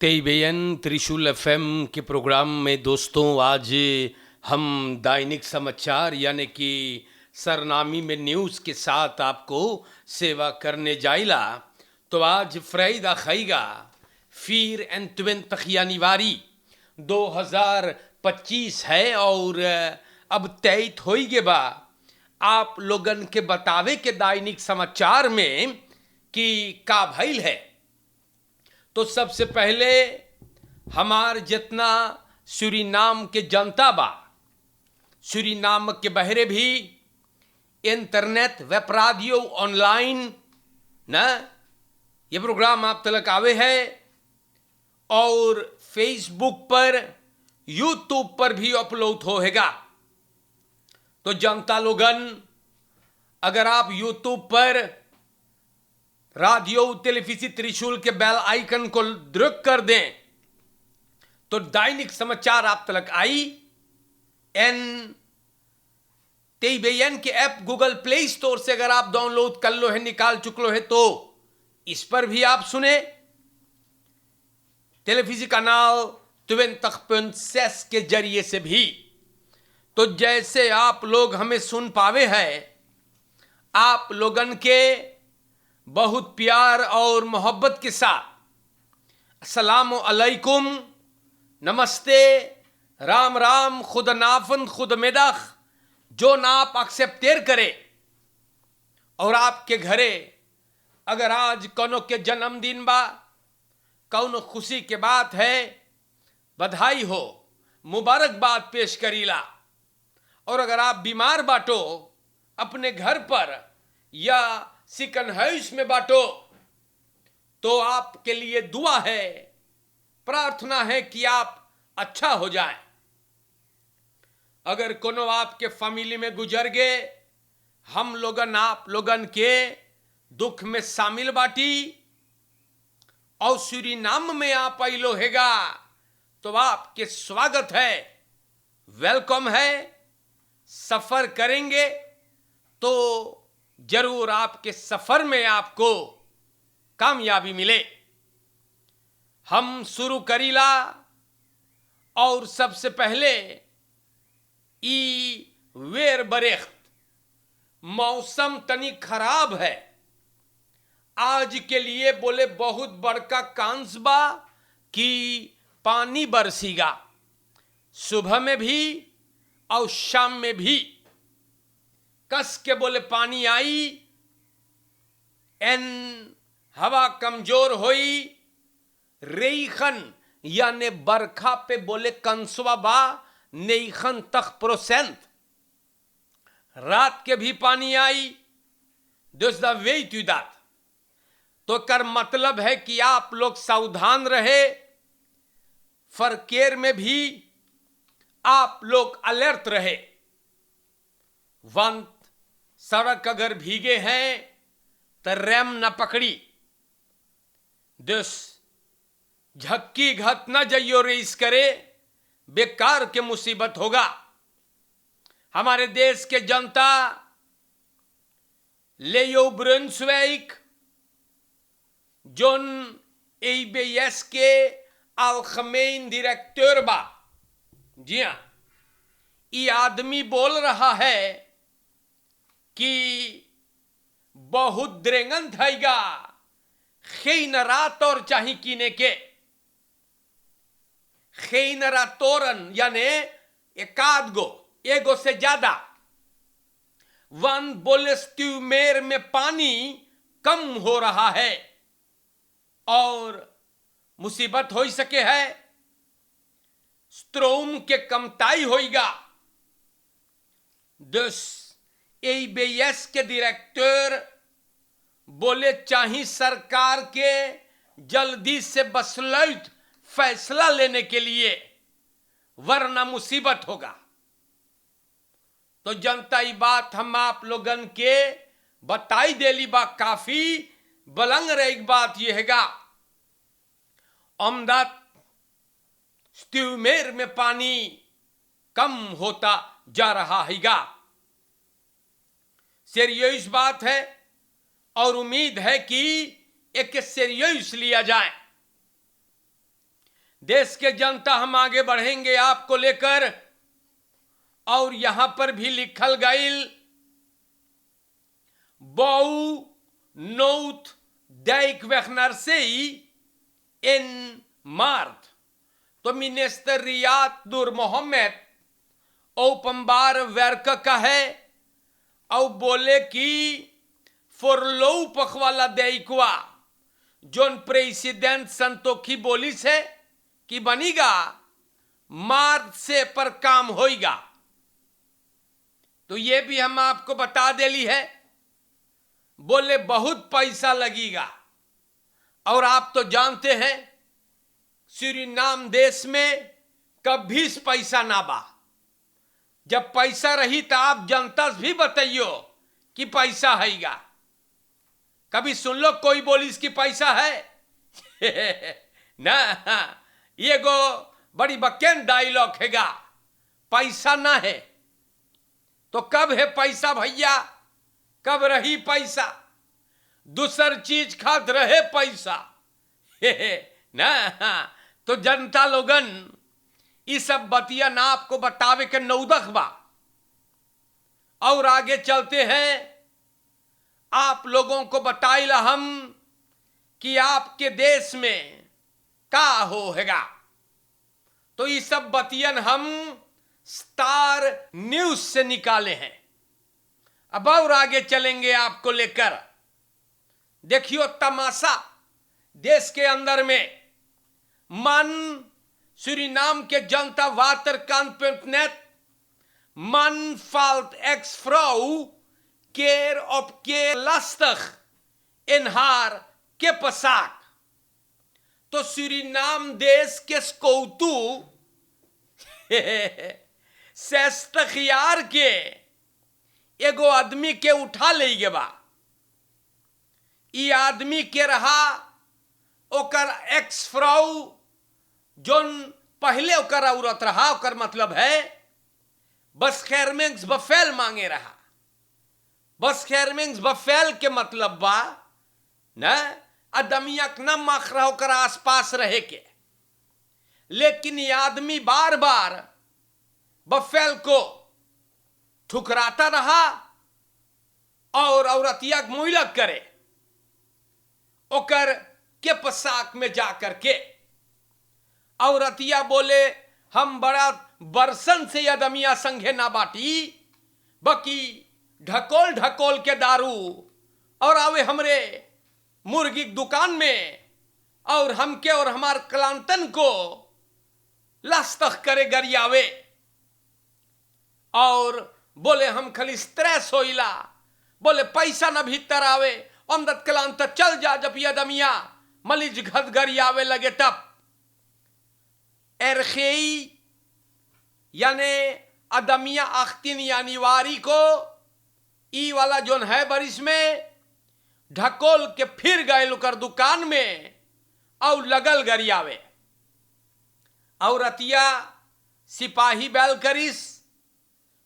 तेईबेन त्रिशूल एफएम के प्रोग्राम में दोस्तों आज हम दैनिक समाचार यानी कि सरनामी में न्यूज़ के साथ आपको सेवा करने जाइला। तो आज फ्राइडा खईगा फिर एन 20 यानीवारी 2025 है और अब तय हो गए बा आप लोगन के बतावे के दैनिक समाचार में कि का भइल है। तो सबसे पहले हमार जितना सूरीनाम के जनता बा, सूरीनाम के बहरे भी इंटरनेट व्यापारियों ऑनलाइन ना ये प्रोग्राम आप तक आवे है और फेसबुक पर यूट्यूब पर भी अपलोड होएगा। तो जनता लोगन अगर आप यूट्यूब पर रेडियो टेलीविजन त्रिशूल के बेल आइकन को दृक कर दें तो दैनिक समाचार आप तक आई। एन तेईबेन के ऐप गूगल प्ले स्टोर से अगर आप डाउनलोड कर लो है, निकाल चुकलो है, तो इस पर भी आप सुने। टेलीविजन कैनाल 20.6 के जरिए से भी। तो जैसे आप लोग हमें सुन पावे हैं, आप लोगन के बहुत प्यार और मोहब्बत के साथ अस्सलाम अलैकुम, नमस्ते, राम राम, खुद नाफन खुद मेदख, जो ना आप एक्सेप्टेर करे। और आपके घरे अगर आज कोनो के जन्मदिन बा, कौनो खुशी के बात है, बधाई हो, मुबारकबाद पेश करीला। और अगर आप बीमार बाटो अपने घर पर या सिकन हाउस में बाटो तो आपके लिए दुआ है, प्रार्थना है कि आप अच्छा हो जाए। अगर कोनो आपके फैमिली में गुजर गए, हम लोगन आप लोगन के दुख में शामिल बाटी और सूरीनाम में आप आइलो हैगा तो आपके स्वागत है, वेलकम है। सफर करेंगे तो जरूर आपके सफर में आपको कामयाबी मिले। हम शुरू करीला और सबसे पहले ई वेर बरेख्त मौसम तनी खराब है आज के लिए, बोले बहुत बड़का कांस बा कि पानी बरसीगा सुबह में भी और शाम में भी। कस के बोले पानी आई, एन हवा कमजोर होई, रेखन यानी बरखा पे बोले कंसवा बा नेखन तक % रात के भी पानी आई। This the way to that. तो कर मतलब है कि आप लोग सावधान रहे, फरकेर में भी आप लोग अलर्ट रहे। वंत सड़क अगर भीगे हैं तो रैम न पकड़ी, दिस झक्की घत न जइयो रेस करे, बेकार के मुसीबत होगा। हमारे देश के जनता लेयो ब्रुंसविक जोन एबीएस के अलखमेन डायरेक्टर बा, जी हां, ये आदमी बोल रहा है कि बहुत द्रेंगन थाईगा खेन रात और चाही कीने के खेन रातोरन यानी एकाध गो एगो से ज्यादा वन बोलेस्ट्यूमेर में पानी कम हो रहा है और मुसीबत हो सके है, स्ट्रोम के कमताई होगा। दस एबीएस के डायरेक्टर बोले चाही सरकार के जल्दी से बसलैत फैसला लेने के लिए, वरना मुसीबत होगा। तो जनता ये बात हम आप लोगन के बताई देली बा, काफी बलंग रही बात यह हैगा। अमदाद स्ट्यूमेर में पानी कम होता जा रहा हैगा। सीरियस बात है और उम्मीद है कि एक सीरियस लिया जाए। देश के जनता हम आगे बढ़ेंगे आपको लेकर। और यहां पर भी लिखल गईल बऊ नौथ दैक वेखनरसेई इन मार्थ। तो मिनिस्टरियात दूर मोहम्मद ओपंबार वर्क का है और बोले कि फॉरलो पखवाला दैकवा जोन प्रेसिडेंट संतोखी बोली से कि बनीगा मार्च से पर काम होएगा। तो ये भी हम आपको बता देली है, बोले बहुत पैसा लगेगा। और आप तो जानते हैं सूरीनाम देश में कभी पैसा ना बा। जब पैसा रही तो आप जनता से भी बताइयो कि पैसा हैगा। कभी सुन लो कोई बोली इसकी पैसा है ना। ये गो बड़ी बक्कन डायलॉग हैगा, पैसा ना है तो कब है पैसा भैया, कब रही पैसा, दूसर चीज खात रहे पैसा ना। तो जनता लोगन ये सब बतिया ना आपको बतावे के नौदख बा। और आगे चलते हैं, आप लोगों को बताइला हम कि आपके देश में का होगा। तो ये सब बतियन हम स्टार न्यूज से निकाले हैं। अब और आगे चलेंगे आपको लेकर। देखियो तमाशा देश के अंदर में मन सूरीनाम के जनता वाटर कांपेंटनेट मन फाल्ट एक्स फ्राउ केर op keer lastig in haar kippenzaak। तो सूरीनाम देश के स्कौतू 60 के एगो आदमी के उठा ले गे बा। ई आदमी के रहा ओकर एक्स फ्राउ जोन पहले ओकर औरत रहा, ओकर मतलब है बस खैरमेंग्स बफेल मांगे रहा। बस खैरमेंग्स बफेल के मतलब बा न अदमियक न मखरा होकर आसपास रहे के। लेकिन ये आदमी बार बार बफेल को ठुकराता रहा और औरतिया मुइलक करे ओकर के पोशाक में जाकर के। औरतिया बोले हम बड़ा बरसन से अदमिया संघे ना बाटी, बकी ढकोल ढकोल के दारू और आवे हमरे मुर्गी दुकान में और हमके और हमार क्लांतन को लस्तख करे गरियावे। और बोले हम खाली स्ट्रेस होइला, बोले पैसा न भीतर आवे अमदत क्लांत चल जा। जब ये दमिया मलिज घद गरियावे लगे तब एरखेई यानी अदमिया अख्तिन यानी वारी को ई वाला जोन है बारिश में ढकोल के फिर गए लुकर दुकान में और लगल गरियावे। औरतिया सिपाही बैल करिस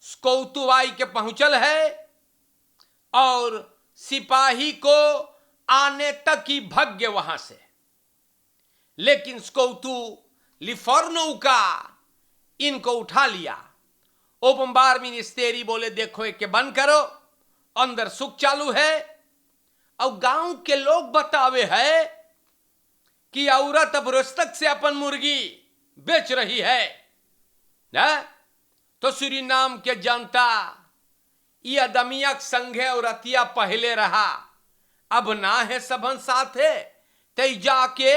स्कौतुवाई के पहुंचल है और सिपाही को आने तक ही भग्य वहां से। लेकिन स्कौतु लिफोर्नो का इनको उठा लिया। ओपंबार मिनिस्टेरी बोले देखो एक के बंद करो, अंदर सुख चालू है। और गांव के लोग बतावे है कि औरत अब रोस्तक से अपन मुर्गी बेच रही है ना। तो सूरीनाम के जनता ये अदमिया संघे औरतिया पहले रहा, अब ना है सबन साथ है ते जाके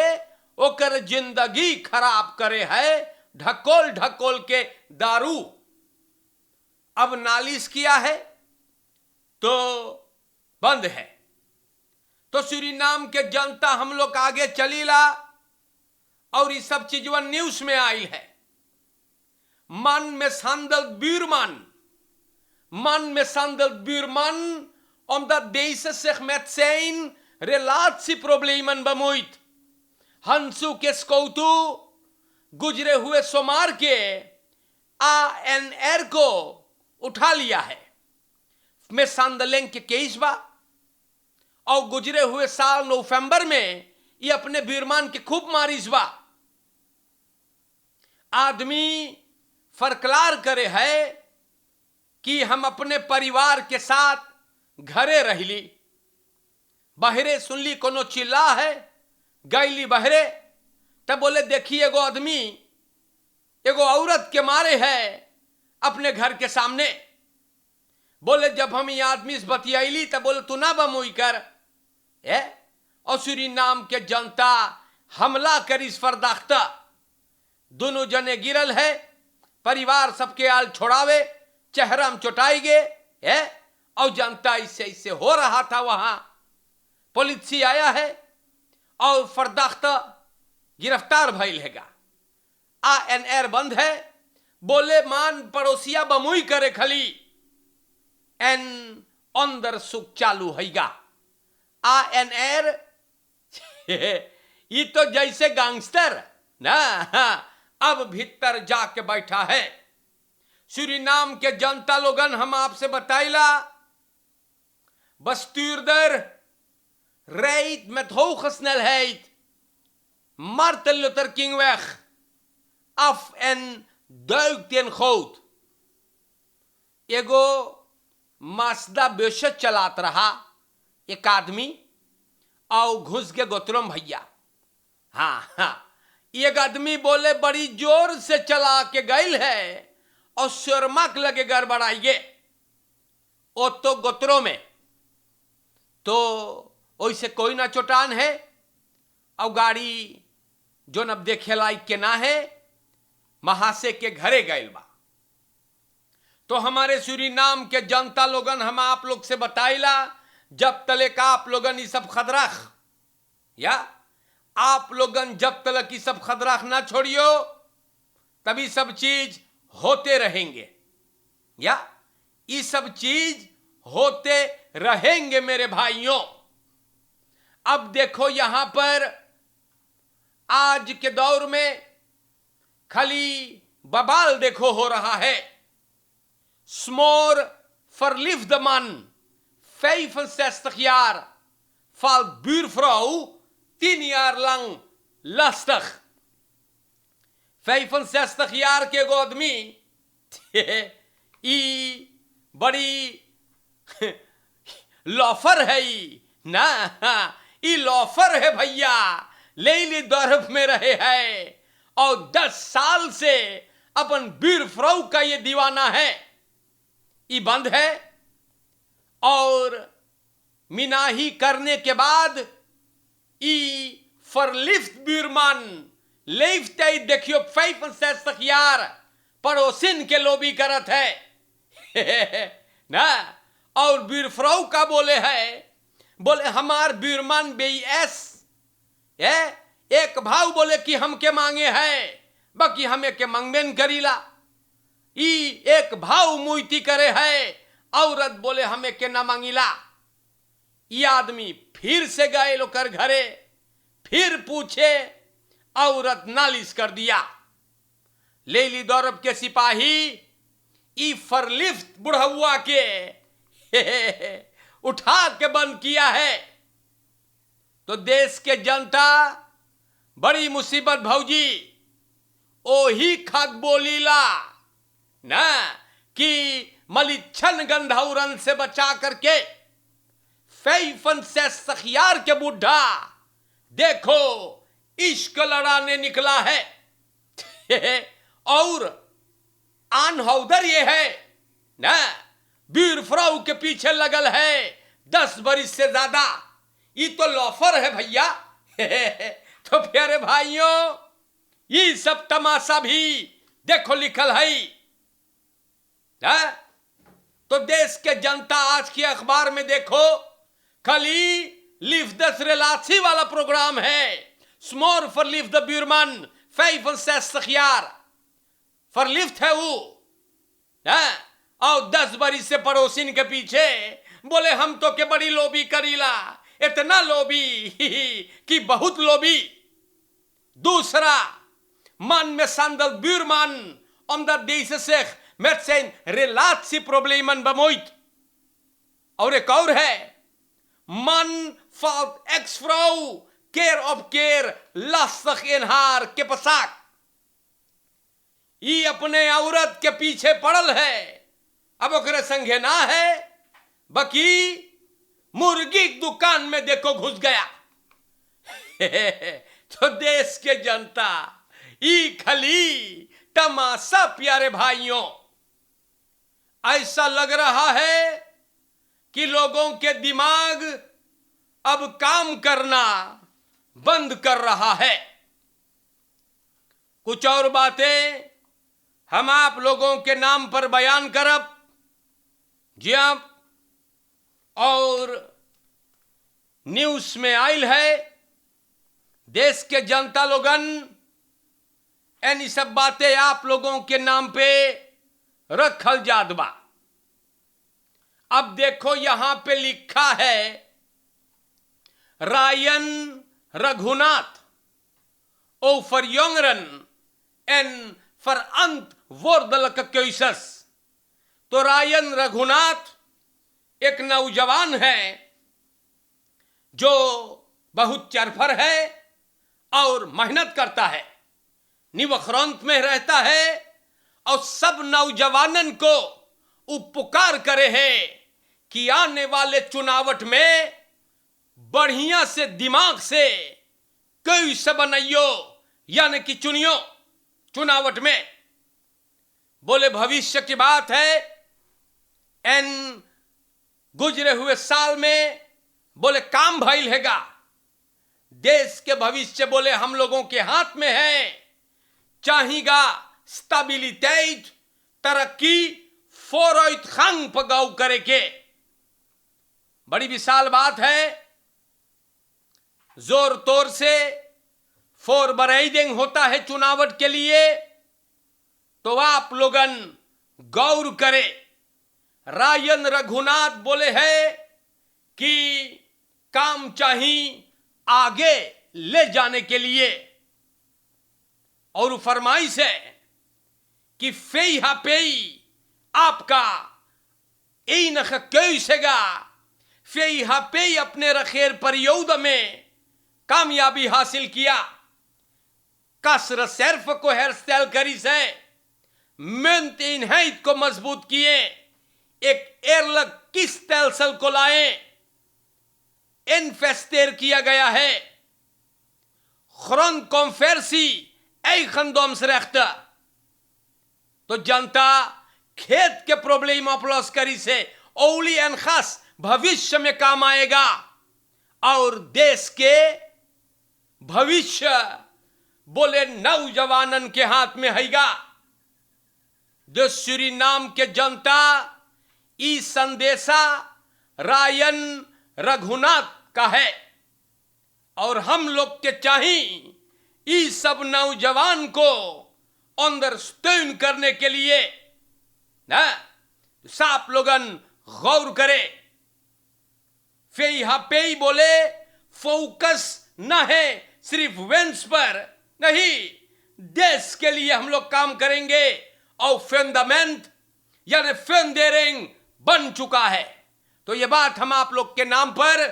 ओकर जिंदगी खराब करे है ढकोल ढकोल के दारू। अब नालिश किया है तो बंद है। तो सूरीनाम के जनता हम लोग आगे चलीला और ये सब चीजवा न्यूज में आई है। मन में Sandal buurman omdat deze zich met zijn relatieproblemen bemoeit। हंसू के स्कौतू गुजरे हुए सोमवार के ANR को उठा लिया है। में सांदलेंग के केस बा और गुजरे हुए साल नवंबर में ये अपने बीरमान के खूब मारिस बा। आदमी फरकलार करे है कि हम अपने परिवार के साथ घरे रहली, बहरे सुनली कोनो चिल्ला है, गईली बहरे, तब बोले देखी एगो आदमी एगो औरत के मारे है अपने घर के सामने। बोले जब हम ये आदमी से बतियाली तब बोले तू ना बमुई कर है, और सूरीनाम के जनता हमला करी इस फरदाख्ता, दोनों जने गिरल है, परिवार सबके आल छोड़ावे, चेहरा में चोटाई गे है, और जनता इससे हो रहा था। वहां पुलिस आया है और फरदाख्ता गिरफ्तार भइल हैगा। ANR बंद है, बोले मान पड़ोसिया बमुई करे खली एन अंदर सुख चालू हैगा। ANR ये तो जैसे गैंगस्टर ना अब भीतर जाके बैठा है। सूरीनाम के जनता लोगन हम आपसे बताइला, bestuurder rijdt met hoge snelheid Martin Luther King weg af en duikt in goot। एगो मास्दा बेशत चलात रहा एक आदमी और घुस के गोतरम भैया। हाँ, एक आदमी बोले बड़ी जोर से चला के गईल है और शर्मक लगे गड़बड़ाइए ओ तो गोतरों में, तो वैसे कोई ना चोटान है और गाड़ी जो नब देखे लायक के ना है, महासे के घरे गईल बा। तो हमारे सूरीनाम के जनता लोगन हम आप लोग से बताइला, जब तले का आप लोगन ये सब खदराख या आप लोगन जब तक ये सब खदराख ना छोड़ियो तभी सब चीज होते रहेंगे, या ये सब चीज होते रहेंगे मेरे भाइयों। अब देखो यहां पर आज के दौर में खाली बवाल देखो हो रहा है। Smor verliefde man, 65 jaar, valt buurvrouw 10 jaar lang lastig। 65 jaar के एगो आदमी ई बड़ी लॉफर है ना, ई लॉफर है भैया, लेली दौरफ में रहे है और 10 साल से अपन बुरफ्राउ का ये दीवाना है। ई बंद है और मिनाही करने के बाद ई फरलिफ्ट बुरमान लेफ्ट देखियो 65 यार पड़ोसिन के लोबी करत है ना, और बुरफ्राउ का बोले है, बोले हमार बुरमान बेईएस है, एक भाव बोले कि हमके मांगे है, बाकी हमें के मंगबेन करीला। ई एक भाव मुईती करे है, औरत बोले हमें के ना मांगिला। ये आदमी फिर से गए लोकर घरे, फिर पूछे, औरत नालिश कर दिया। लेली दौरब के सिपाही ई फरलिफ्ट बुढ़हुआ के उठा के बंद किया है। तो देश के जनता बड़ी मुसीबत भौजी, ओही खाक बोलीला ना कि मलिच्छन गंधौरन से बचा करके 65 यार के बुढ़ा देखो इश्क लड़ाने निकला है और आनहौदर ये है ना, बुरफ्राउ के पीछे लगल है 10 बरिस से ज्यादा। ये तो लॉफर है भैया तो प्यारे भाइयों, ये सब तमाशा भी देखो लिखल है। तो देश के जनता आज की अखबार में देखो खाली लिफ्ट दस रिलासी वाला प्रोग्राम है। स्मॉर फॉर लिफ्ट द ब्यूरमन 65 यार फॉर लिफ्ट है वो, और 10 बरिस से पड़ोसिन के पीछे बोले हम तो के बड़ी लोबी करीला, इतना लोबी कि बहुत लोबी। दूसरा man med sandal buurman omdat deze zich met zijn relatieproblemen bemoeit। और एक और है, man valt ex-vrouw keer op keer lastig in haar kippenzaak। ई अपने औरत के पीछे पड़ल है, अब ओकरे संगे ना है, बकी मुर्गी की दुकान में देखो घुस गया। तो देश के जनता ई खली तमाशा प्यारे भाइयों, ऐसा लग रहा है कि लोगों के दिमाग अब काम करना बंद कर रहा है। कुछ और बातें हम आप लोगों के नाम पर बयान करब। जी आप और न्यूज में आयल है, देश के जनता लोगन यानी सब बातें आप लोगों के नाम पे रखल जात बा। अब देखो यहां पे लिखा है, रायन रघुनाथ ओ फॉर यंगरन एंड फॉर अंत वोर्दलक क्योसस। तो रायन रघुनाथ एक नौजवान है जो बहुत चरफर है और मेहनत करता है, निवखरंत में रहता है और सब नौजवानन को उपकार करे है कि आने वाले चुनावट में बढ़िया से दिमाग से कोई से बनाइयो, यानी कि चुनियो चुनावट में। बोले भविष्य की बात है, एन गुजरे हुए साल में बोले काम भइल हैगा, देश के भविष्य बोले हम लोगों के हाथ में है। चाहिएगा स्टेबिलिटेट, तरक्की फोरोइत खंग पगाऊ करे के, बड़ी विशाल बात है। जोर तोर से फोर बरेडिंग होता है चुनावट के लिए, तो आप लोगन गौर करे। रायन रघुनाथ बोले है कि काम चाहिए आगे ले जाने के लिए, और फरमाइश है कि फेई हापेई आपका ई नख कैसेगा, फेई हापेई अपने रखेर परियोद में कामयाबी हासिल किया। कसर सर्फ को हेयर स्टाइल करी से मेहनत इन हैत को मजबूत किए, एक एरलक किस तेलसल को लाए, इन्फेस्टेर किया गया है। खरन कॉन्फेरसी ऐ खंदोम से रखता, तो जनता खेत के प्रॉब्लम अपलॉस करी से ओली एन खास भविष्य में काम आएगा, और देश के भविष्य बोले नौजवानन के हाथ में हैगा। जो सूरीनाम के जनता ई संदेशा रायन रघुनाथ का है, और हम लोग के चाहिए ई सब नौजवान को अंडरस्टैंड करने के लिए ना साफ लोगन गौर करे। फेई हापेई बोले फोकस न है सिर्फ वेंस पर, नहीं, देश के लिए हम लोग काम करेंगे, और फंडामेंट यानी फंडेरिंग बन चुका है। तो ये बात हम आप लोग के नाम पर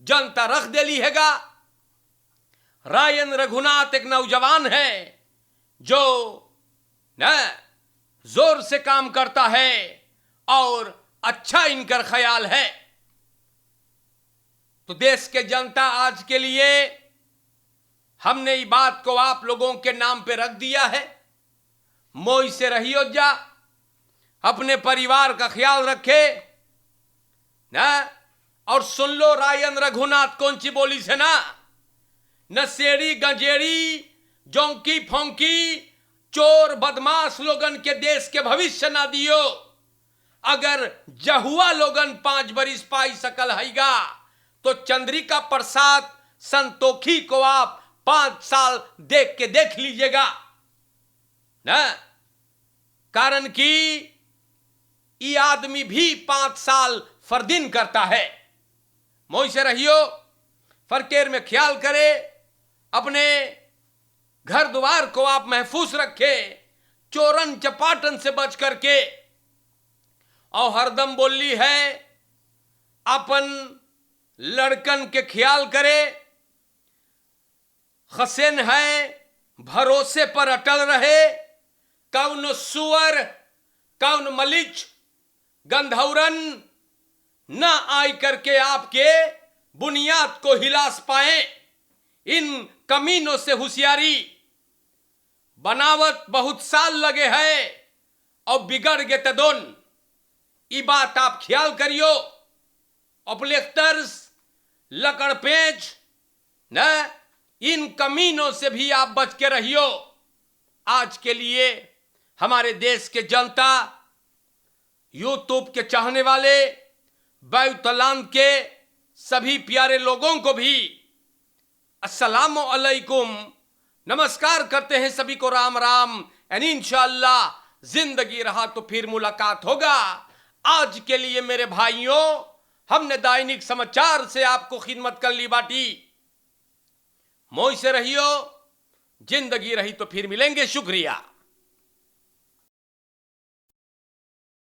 जनता रख देली हैगा। रायन रघुनाथ एक नौजवान है जो न जोर से काम करता है और अच्छा इनकर ख्याल है। तो देश के जनता आज के लिए हमने ये बात को आप लोगों के नाम पे रख दिया है। मोई से रहियो जा, अपने परिवार का ख्याल रखे ना, और सुन लो रायन रघुनाथ कौन सी बोली से ना, नशेड़ी गंजेड़ी जोंकी फोंकी चोर बदमाश लोगन के देश के भविष्य ना दियो। अगर जहुआ लोगन 5 बरिस पाई सकल हैगा, तो चंद्रिका प्रसाद संतोखी को आप 5 साल देख के देख लीजिएगा ना, कारण कि ये आदमी भी 5 साल फरदिन करता है। मोई से रहियो, फरकेर में ख्याल करे, अपने घर द्वार को आप महफूज रखे, चोरन चपाटन से बच करके, और हरदम बोली है अपन लड़कन के ख्याल करे, हसन है भरोसे पर अटल रहे, कौन सुअर कौन मलिच गंधौरन न आई करके आपके बुनियाद को हिलास पाए। इन कमीनों से होशियारी बनावट बहुत साल लगे है और बिगड़ गए तदोन। ये बात आप ख्याल करियो। ऑपलेक्टर्स लकड़ पेंच न इन कमीनों से भी आप बच के रहियो। आज के लिए हमारे देश के जनता, यूट्यूब के चाहने वाले, बैतुलाम के सभी प्यारे लोगों को भी अस्सलाम अलैकुम, नमस्कार करते हैं सभी को, राम राम। एंड इंशाअल्लाह जिंदगी रहा तो फिर मुलाकात होगा। आज के लिए मेरे भाइयों, हमने दैनिक समाचार से आपको खिदमत कर ली बाटी। मौज से रहियो, जिंदगी रही तो फिर मिलेंगे। शुक्रिया।